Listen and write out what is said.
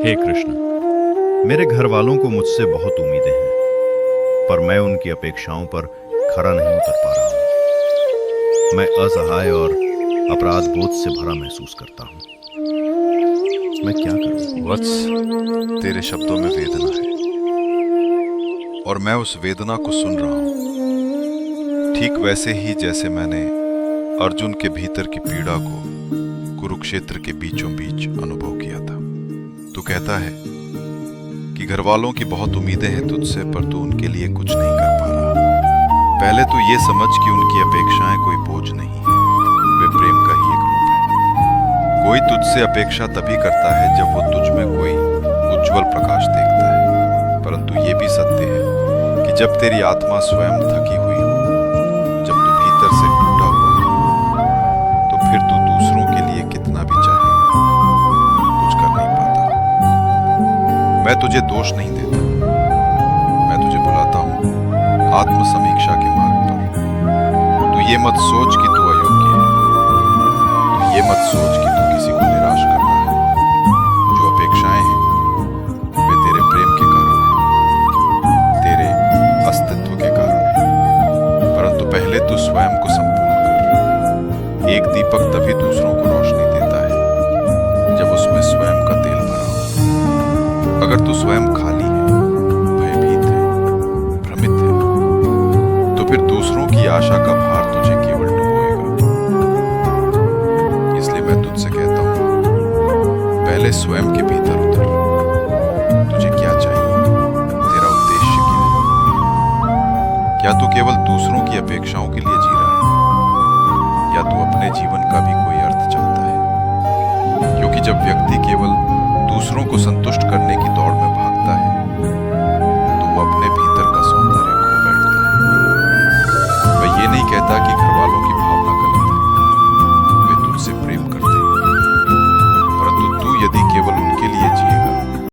हे कृष्ण, मेरे घर वालों को मुझसे बहुत उम्मीदें हैं, पर मैं उनकी अपेक्षाओं पर खरा नहीं उतर पा रहा हूं। मैं असहाय और अपराध बोध से भरा महसूस करता हूं। मैं क्या करूं? वत्स, तेरे शब्दों में वेदना है और मैं उस वेदना को सुन रहा हूं, ठीक वैसे ही जैसे मैंने अर्जुन के भीतर की पीड़ा को कुरुक्षेत्र के बीचों बीच अनुभव किया था। तू कहता है कि घर वालों की बहुत उम्मीदें हैं तुझसे, पर तू उनके लिए कुछ नहीं कर पा रहा। पहले तो ये समझ कि उनकी अपेक्षाएं कोई बोझ नहीं है, वे प्रेम का ही एक रूप है। कोई तुझसे अपेक्षा तभी करता है जब वो तुझ में कोई उज्जवल प्रकाश देखता है, परंतु ये भी सत्य है कि जब तेरी आत्मा स्वयं थकी हुई हो, जब तू भीतर से टूटा हुआ हो, तो फिर तू दूसरों के लिए कितना भी चाहे कुछ कर नहीं पाता। मैं तुझे दोष नहीं देता, मैं तुझे बुलाता हूं आत्मसमीक्षा के मार्ग पर। तू ये मत सोच कि तू अयोग्य है, तू ये मत सोच कि तू किसी को निराश कर रहा है। जो अपेक्षाएं हैं वे तेरे प्रेम के कारण हैं, तेरे अस्तित्व के कारण हैं, परंतु पहले तू स्वयं को संपूर्ण कर। एक दीपक तभी दूसरों को रोशनी देता है जब उसमें स्वयं का तेल भरा हो। अगर तू स्वयं खाली है, भयभीत है, भ्रमित है, तो फिर दूसरों की आशा का भार तुझे केवल डुबोएगा। इसलिए मैं तुझसे कहता हूं, पहले स्वयं के भीतर